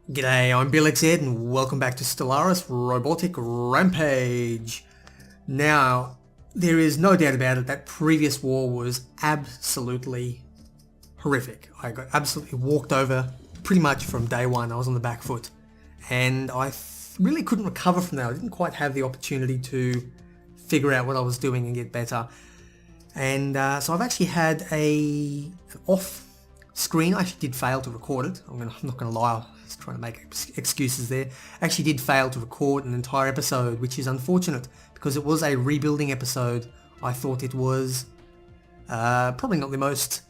G'day, I'm Blxz and welcome back to Stellaris Robotic Rampage. Now, there is no doubt about it, that previous war was absolutely horrific. I got absolutely walked over pretty much from day one. I was on the back foot. And I really couldn't recover from that. I didn't quite have the opportunity to figure out what I was doing and get better. And so I've actually had an off screen. I actually did fail to record it. I'm not going to lie. I was trying to make excuses there. I actually did fail to record an entire episode, which is unfortunate because it was a rebuilding episode. I thought it was probably not the most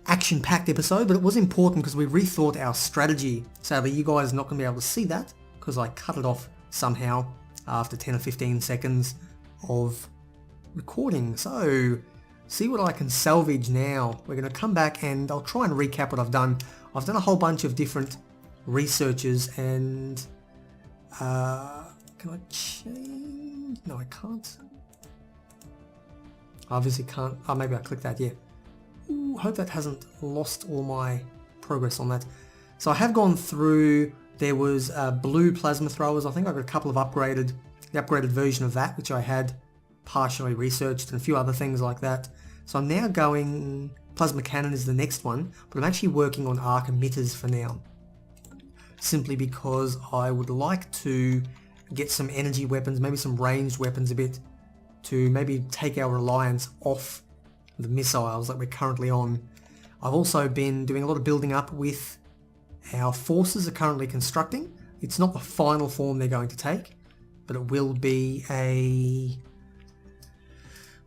action-packed episode, but it was important because we rethought our strategy. Sadly, you guys are not going to be able to see that because I cut it off somehow after 10 or 15 seconds of recording. So, see what I can salvage now. We're going to come back and I'll try and recap what I've done. I've done a whole bunch of different researches and can I change? No, I can't. I obviously can't. Oh, maybe I click that, yeah. Ooh, hope that hasn't lost all my progress on that. So I have gone through, there was blue plasma throwers. I think I got a couple of the upgraded version of that, which I had partially researched and a few other things like that. So I'm now going, plasma cannon is the next one, but I'm actually working on arc emitters for now. Simply because I would like to get some energy weapons, maybe some ranged weapons a bit, to maybe take our reliance off the missiles that we're currently on. I've also been doing a lot of building up with our forces are currently constructing. It's not the final form they're going to take, but it will be a...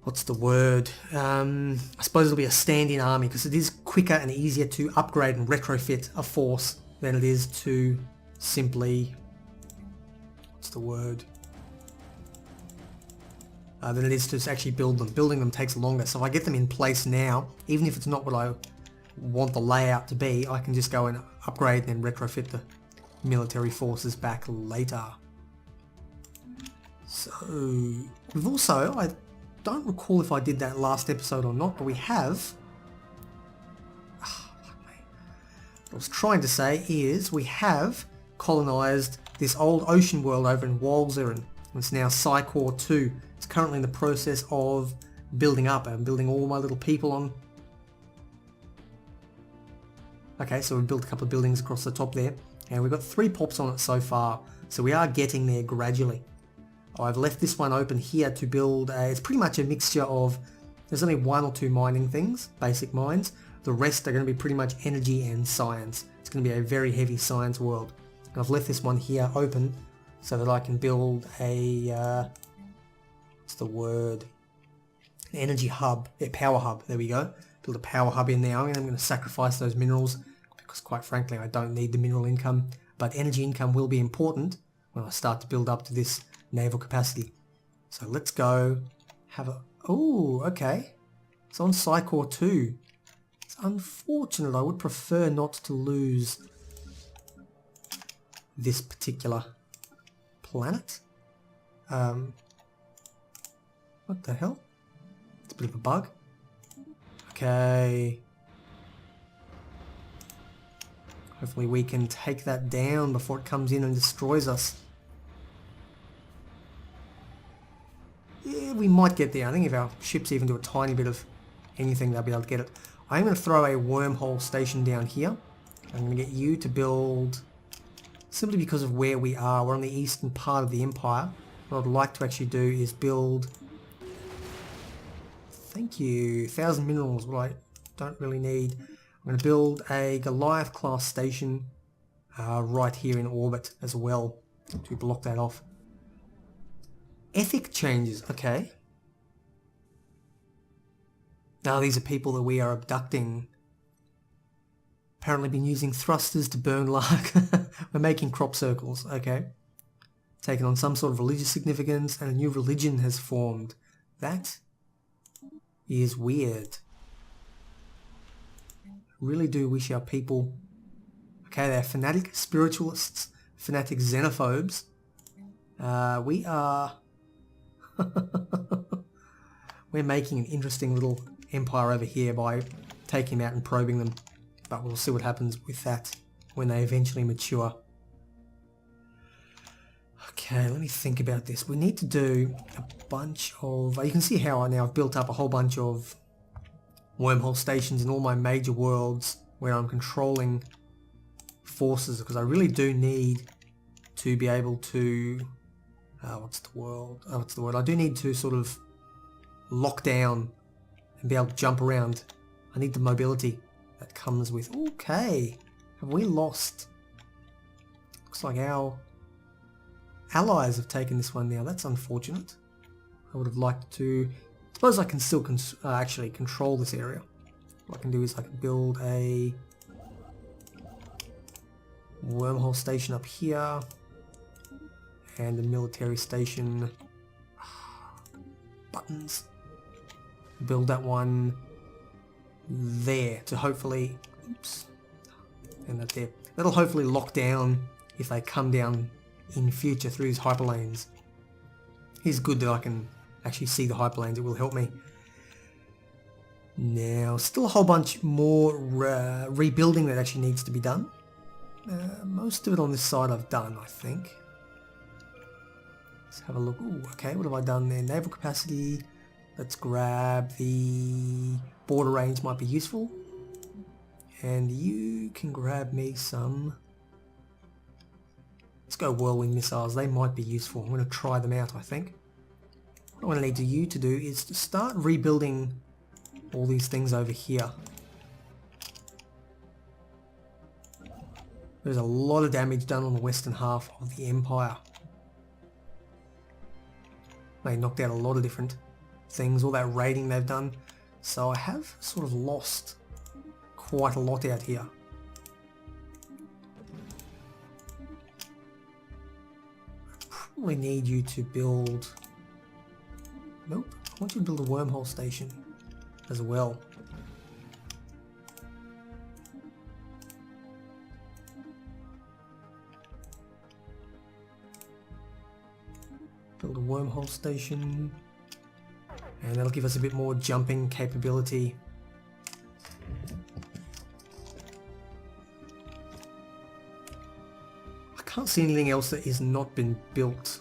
what's the word? I suppose it'll be a stand-in army because it is quicker and easier to upgrade and retrofit a force than it is to simply, what's the word? Than it is to actually build them. Building them takes longer. So if I get them in place now, even if it's not what I want the layout to be, I can just go and upgrade and then retrofit the military forces back later. So we've also, I don't recall if I did that last episode or not, but we have, what I was trying to say is we have colonised this old ocean world over in Walzerin. It's now Psycore 2. It's currently in the process of building up. I'm building all my little people on. Okay, so we've built a couple of buildings across the top there, and we've got 3 pops on it so far, so we are getting there gradually. I've left this one open here to build it's pretty much a mixture of, there's only 1 or 2 mining things, basic mines. The rest are going to be pretty much energy and science. It's going to be a very heavy science world. And I've left this one here open so that I can build a, what's the word? An energy hub, a power hub, there we go. Build a power hub in there. I'm going to sacrifice those minerals because quite frankly I don't need the mineral income, but energy income will be important when I start to build up to this naval capacity. So let's go have a... oh, okay. It's on Psycore 2. It's unfortunate. I would prefer not to lose this particular planet. What the hell? It's a bit of a bug. Okay. Hopefully we can take that down before it comes in and destroys us. Yeah, we might get there. I think if our ships even do a tiny bit of anything, they'll be able to get it. I'm going to throw a wormhole station down here. I'm going to get you to build, simply because of where we are. We're on the eastern part of the Empire. What I'd like to actually do is build, thank you, 1,000 minerals, what I don't really need. I'm going to build a Goliath class station right here in orbit as well to block that off. Ethic changes, okay. Now these are people that we are abducting. Apparently been using thrusters to burn lark. We're making crop circles, okay. Taken on some sort of religious significance and a new religion has formed. That is weird. I really do wish our people... okay, they're fanatic spiritualists, fanatic xenophobes. We are... we're making an interesting little empire over here by taking them out and probing them. But we'll see what happens with that when they eventually mature. Okay, let me think about this. We need to do a bunch of... You can see how I now have built up a whole bunch of wormhole stations in all my major worlds where I'm controlling forces, because I really do need to be able to... what's the word? I do need to sort of lock down and be able to jump around. I need the mobility that comes with... Okay, have we lost? Looks like our allies have taken this one now. That's unfortunate. I would have liked to... I suppose I can still actually control this area. What I can do is I can build a wormhole station up here and a military station. Buttons. Build that one there to hopefully... Oops. And that there. That'll hopefully lock down if they come down in future through these hyperlanes. It's good that I can actually see the hyperlanes. It will help me. Now, still a whole bunch more rebuilding that actually needs to be done. Most of it on this side I've done, I think. Let's have a look. Ooh, okay, what have I done there? Naval capacity. Let's grab the border range, might be useful. And you can grab me some... Let's go whirlwind missiles. They might be useful. I'm going to try them out, I think. What I need you to do is to start rebuilding all these things over here. There's a lot of damage done on the western half of the Empire. They knocked out a lot of different things, all that raiding they've done. So I have sort of lost quite a lot out here. I probably need you to build... Nope, I want you to build a wormhole station as well. Build a wormhole station, and that'll give us a bit more jumping capability. I can't see anything else that has not been built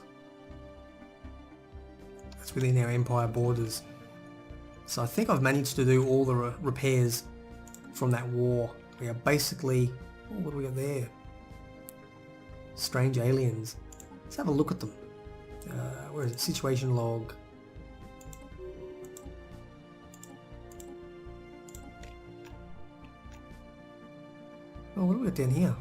that's within our Empire borders. So I think I've managed to do all the repairs from that war. We are basically... Oh, what do we got there? Strange aliens. Let's have a look at them. Where is it? Situation log. Oh, what do we got down here?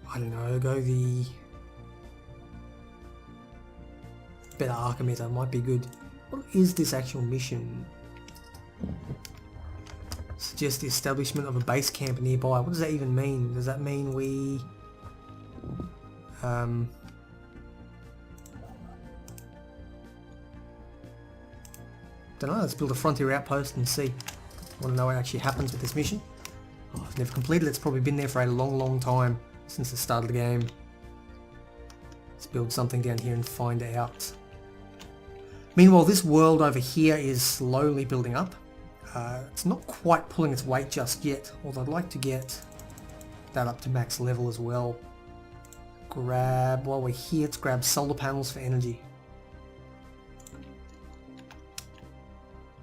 I don't know, go the better Archimeter might be good. What is this actual mission? Suggest the establishment of a base camp nearby. What does that even mean? Does that mean we... Don't know, let's build a frontier outpost and see. I want to know what actually happens with this mission. Oh, I've never completed it. It's probably been there for a long time since the start of the game. Let's build something down here and find out. Meanwhile, this world over here is slowly building up. It's not quite pulling its weight just yet, although I'd like to get that up to max level as well. While we're here, let's grab solar panels for energy.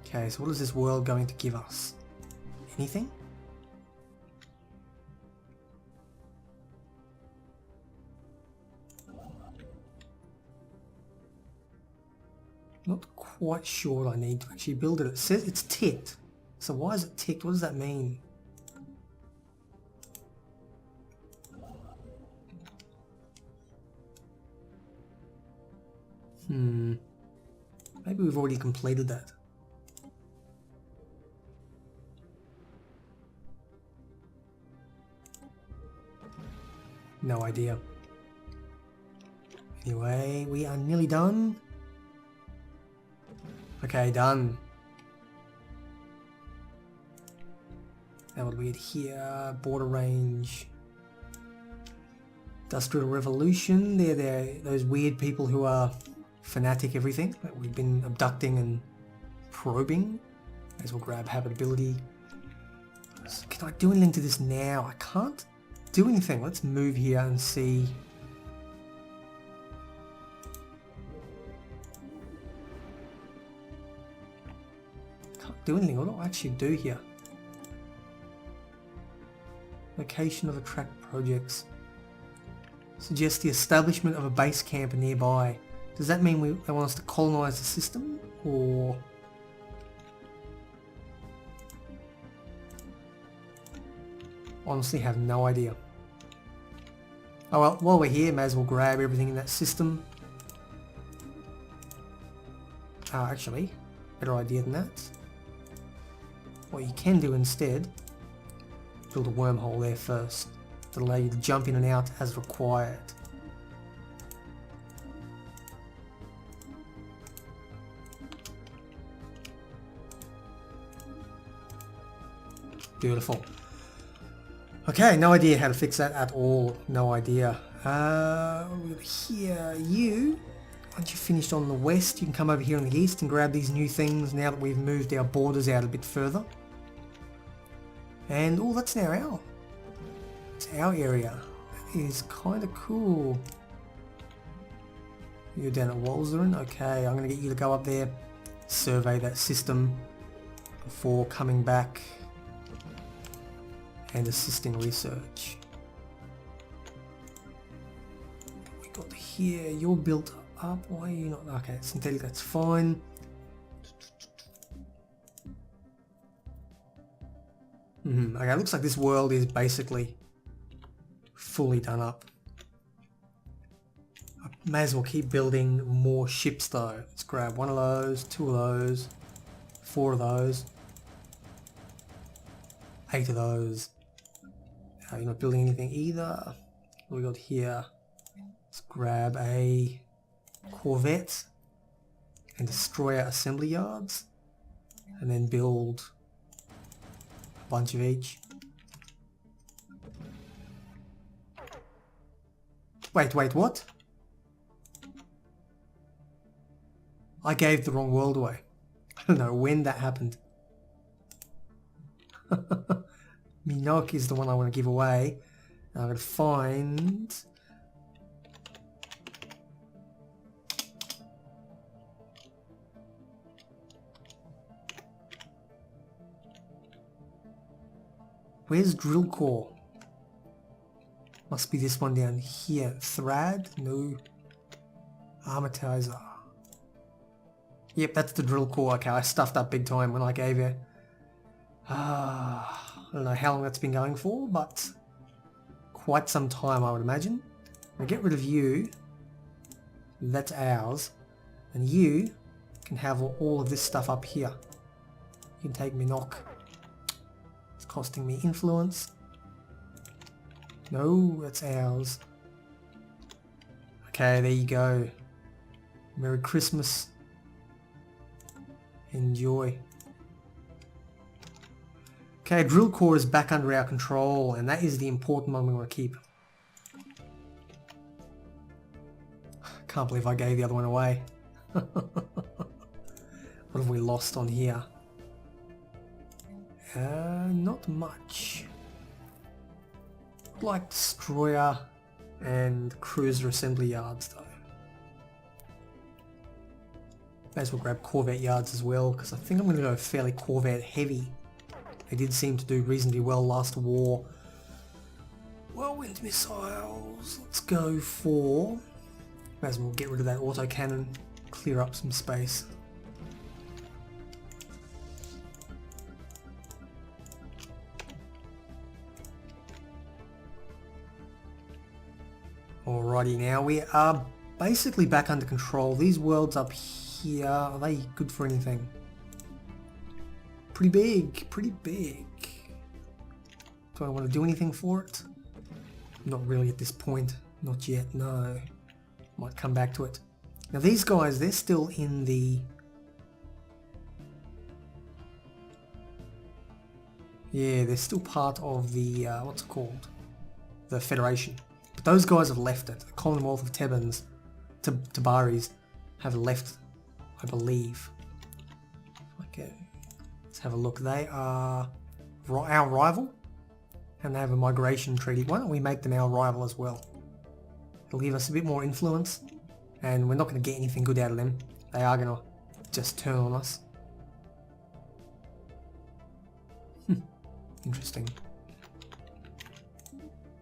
Okay, so what is this world going to give us? Anything? Not quite sure what I need to actually build it. It says it's ticked. So why is it ticked? What does that mean? Maybe we've already completed that. No idea. Anyway, we are nearly done. Okay, done. Now what do we get here? Border range. Industrial Revolution. They're those weird people who are fanatic everything that we've been abducting and probing. May as well grab habitability. So can I do anything to this now? I can't do anything. Let's move here and see. Can't do anything. What do I actually do here? Location of attract projects. Suggest the establishment of a base camp nearby. Does that mean they want us to colonize the system? Or... honestly have no idea. Oh well, while we're here, may as well grab everything in that system. Actually, better idea than that. What you can do instead, build a wormhole there first to allow you to jump in and out as required. Beautiful. Okay, no idea how to fix that at all. No idea. Here, you, once you've finished on the west, you can come over here on the east and grab these new things now that we've moved our borders out a bit further. And, oh, that's now it's our area. That is kind of cool. You're down at Walzerin? Okay, I'm going to get you to go up there, survey that system before coming back and assisting research. We got here, you're built up, why are you not? Okay, synthetic, that's fine. Okay, looks like this world is basically fully done up. I may as well keep building more ships though. Let's grab one of those, two of those, four of those, 8 of those. You're not building anything either. What we got here? Let's grab a corvette and destroyer assembly yards, and then build a bunch of each. Wait, what? I gave the wrong world away. I don't know when that happened. Minok is the one I want to give away. I'm going to find... where's drill core? Must be this one down here. Thrad? No. Armatizer. Yep, that's the drill core. Okay, I stuffed up big time when I gave it. I don't know how long that's been going for, but quite some time I would imagine. I'll get rid of you. That's ours. And you can have all of this stuff up here. You can take Minok. It's costing me influence. No, that's ours. Okay, there you go. Merry Christmas. Enjoy. Okay, drill core is back under our control, and that is the important one we want to keep. Can't believe I gave the other one away. What have we lost on here? Not much. Like destroyer and cruiser assembly yards though. May as well grab corvette yards as well, because I think I'm going to go fairly corvette heavy. They did seem to do reasonably well last war. Whirlwind missiles. Let's go for... may as well get rid of that autocannon. Clear up some space. Alrighty, now we are basically back under control. These worlds up here, are they good for anything? Pretty big, pretty big. Do I want to do anything for it? Not really at this point. Not yet, no. Might come back to it. Now these guys, they're still in the... yeah, they're still part of the, what's it called? The Federation. But those guys have left it. The Commonwealth of Tebans, Tabaris, have left, I believe. Okay. Let's have a look. They are our rival, and they have a migration treaty. Why don't we make them our rival as well? It'll give us a bit more influence, and we're not going to get anything good out of them. They are going to just turn on us. Interesting.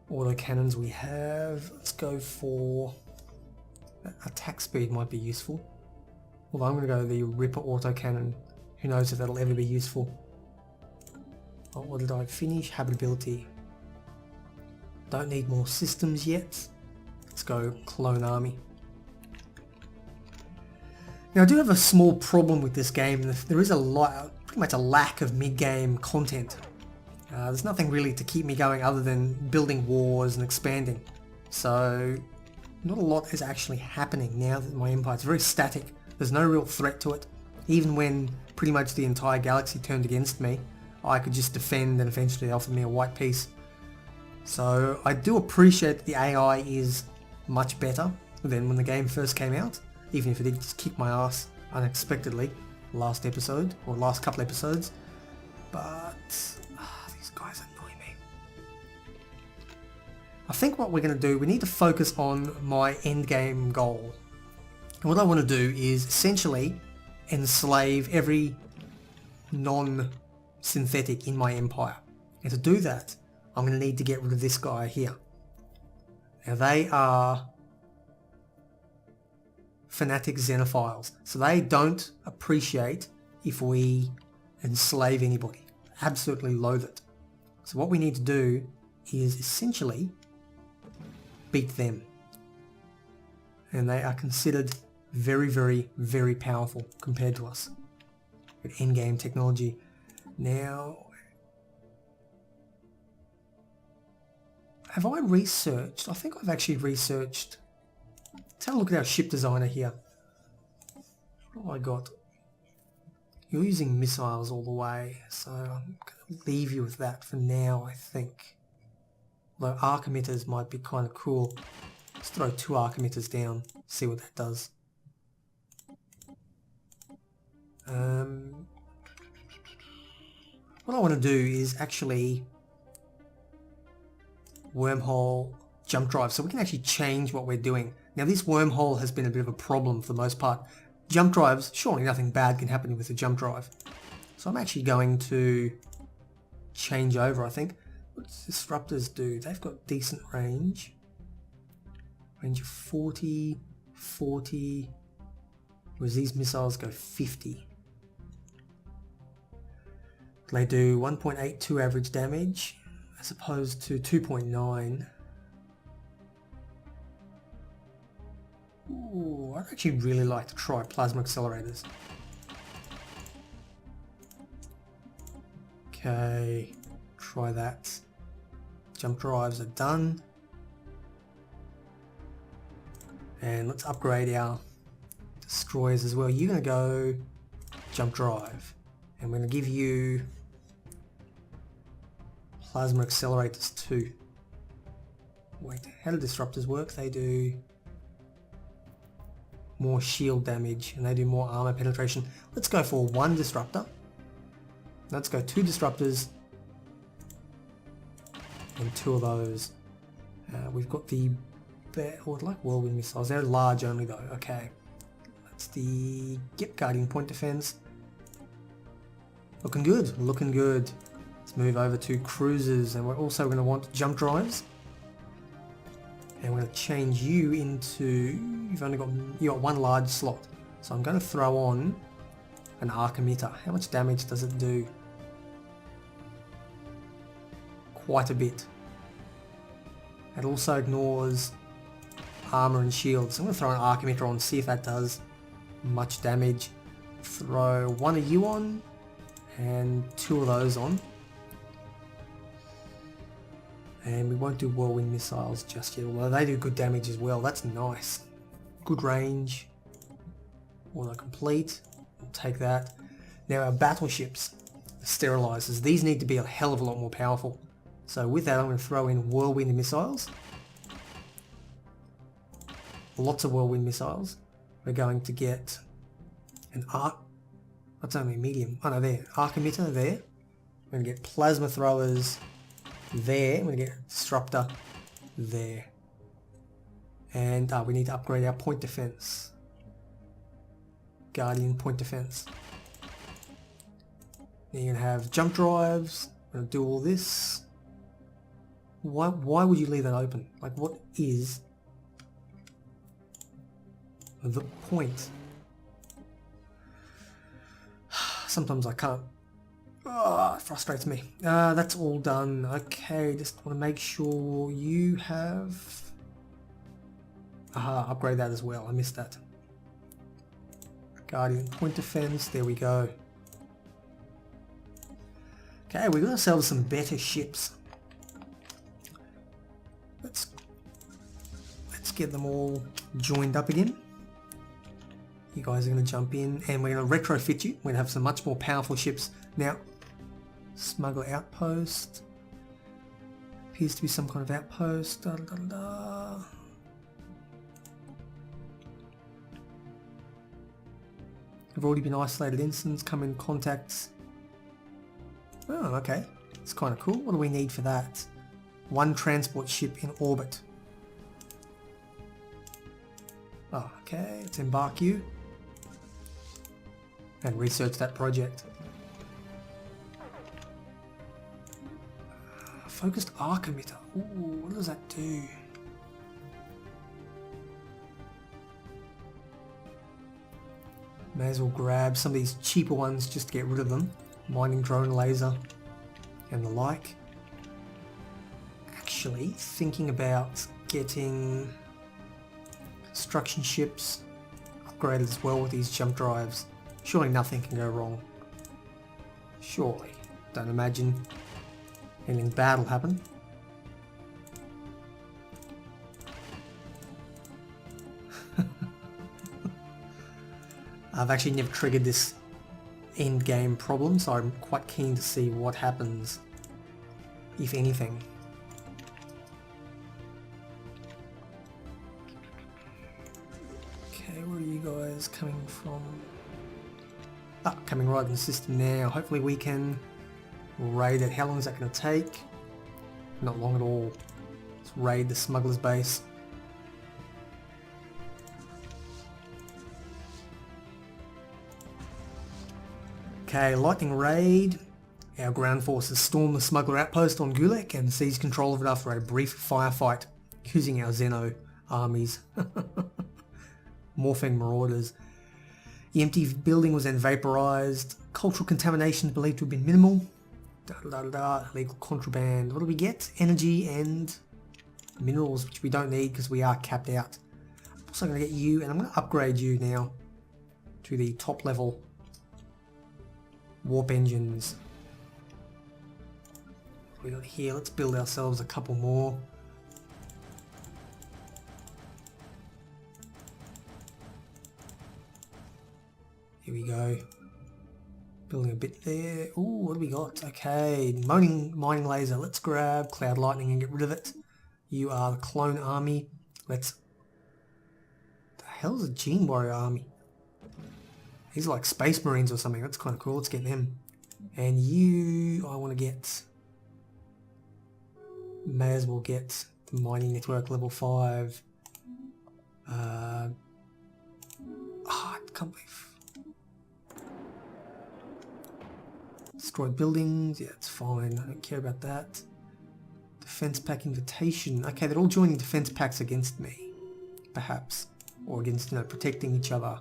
Auto cannons we have. Let's go for attack speed, might be useful. Although I'm going to go the Ripper auto cannon. Who knows if that'll ever be useful. Oh, what did I finish? Habitability. Don't need more systems yet. Let's go clone army. Now I do have a small problem with this game. There is pretty much a lack of mid-game content. There's nothing really to keep me going other than building wars and expanding. So not a lot is actually happening now that my empire is very static. There's no real threat to it. Even when pretty much the entire galaxy turned against me, I could just defend and eventually they offered me a white piece. So I do appreciate that the AI is much better than when the game first came out, even if it did just kick my ass unexpectedly last episode, or last couple episodes. But these guys annoy me. I think what we're going to do, we need to focus on my end game goal. And what I want to do is essentially enslave every non-synthetic in my empire. And to do that, I'm going to need to get rid of this guy here. Now they are fanatic xenophiles, so they don't appreciate if we enslave anybody. Absolutely loathe it. So what we need to do is essentially beat them. And they are considered very, very, very powerful compared to us with endgame technology. Now, have I researched? I think I've actually researched. Let's have a look at our ship designer here. What have I got? You're using missiles all the way, so I'm going to leave you with that for now, I think. Although arc emitters might be kind of cool. Let's throw 2 arc emitters down, see what that does. What I want to do is actually wormhole jump drive, so we can actually change what we're doing. Now this wormhole has been a bit of a problem for the most part. Jump drives, surely nothing bad can happen with a jump drive. So I'm actually going to change over, I think. What does disruptors do? They've got decent range. Range of 40, 40, whereas these missiles go 50. They do 1.82 average damage as opposed to 2.9. Ooh, I'd actually really like to try plasma accelerators. Okay, try that. Jump drives are done. And let's upgrade our destroyers as well. You're going to go jump drive. And we're going to give you plasma accelerators too. Wait, how do disruptors work? They do more shield damage and they do more armor penetration. Let's go for 1 disruptor. Let's go 2 disruptors and 2 of those. We've got the like whirlwind missiles. They're large only though. Okay, that's the Guardian point defense. Looking good, looking good. Let's move over to cruisers, and we're also going to want jump drives. And we're going to change you into, you got 1 large slot. So I'm going to throw on an arc emitter. How much damage does it do? Quite a bit. It also ignores armor and shields. So I'm going to throw an arc emitter on, see if that does much damage. Throw 1 of you on and 2 of those on. And we won't do whirlwind missiles just yet, although they do good damage as well. That's nice. Good range. Auto complete. We'll take that. Now our battleships, the sterilizers, these need to be a hell of a lot more powerful. So with that I'm going to throw in whirlwind missiles. Lots of whirlwind missiles. We're going to get an arc. That's only medium. Oh no, there. Arc emitter there. We're going to get plasma throwers there. We're going to get disruptor there. And we need to upgrade our point defense. Guardian point defense. Then you're going to have jump drives. We're going to do all this. Why would you leave that open? Like, what is the point? Sometimes I can't. Oh, it frustrates me. That's all done. Okay, just want to make sure you have... upgrade that as well. I missed that. Guardian point defense. There we go. Okay, we got ourselves some better ships. Let's get them all joined up again. You guys are going to jump in and we're going to retrofit you. We're going to have some much more powerful ships. Now, smuggler outpost. Appears to be some kind of outpost. Have already been isolated instance. Come in contacts. Oh, okay. It's kind of cool. What do we need for that? One transport ship in orbit. Oh, okay. Let's embark you. And research that project. Focused arc emitter. Ooh, what does that do? May as well grab some of these cheaper ones just to get rid of them. Mining drone laser and the like. Actually, thinking about getting construction ships upgraded as well with these jump drives. Surely nothing can go wrong. Surely. Don't imagine anything bad will happen. I've actually never triggered this end game problem, so I'm quite keen to see what happens, if anything. Okay, where are you guys coming from? Ah, coming right in the system now. Hopefully we can raid it. How long is that going to take? Not long at all. Let's raid the smuggler's base. Okay, lightning raid. Our ground forces storm the smuggler outpost on Gulag and seize control of it after a brief firefight using our Xeno armies. Morphing marauders. The empty building was then vaporized. Cultural contamination believed to have been minimal. Illegal contraband. What do we get? Energy and minerals, which we don't need because we are capped out. I'm also going to get you, and I'm going to upgrade you now to the top level warp engines. What we got here? Let's build ourselves a couple more. Here we go. Building a bit there. Ooh, what do we got? Okay, mining laser. Let's grab cloud lightning and get rid of it. You are the clone army. Let's... The hell's a gene warrior army? These are like space marines or something. That's kind of cool. Let's get them. And you, I want to get... May as well get the mining network level 5. I can't believe... Destroy buildings. Yeah, it's fine. I don't care about that. Defense pack invitation. Okay, they're all joining defense packs against me. Perhaps. Or against, you know, protecting each other.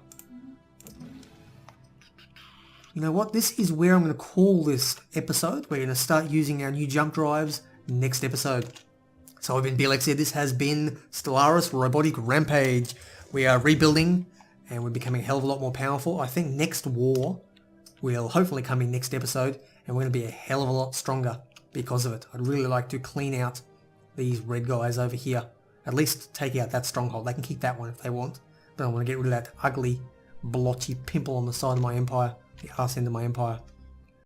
You know what? This is where I'm going to call this episode. We're going to start using our new jump drives next episode. So I've been Blxz here. This has been Stellaris Robotic Rampage. We are rebuilding and we're becoming a hell of a lot more powerful. I think next war will hopefully come in next episode and we're going to be a hell of a lot stronger because of it. I'd really like to clean out these red guys over here. At least take out that stronghold. They can keep that one if they want. But I want to get rid of that ugly, blotchy pimple on the side of my empire. The arse end of my empire.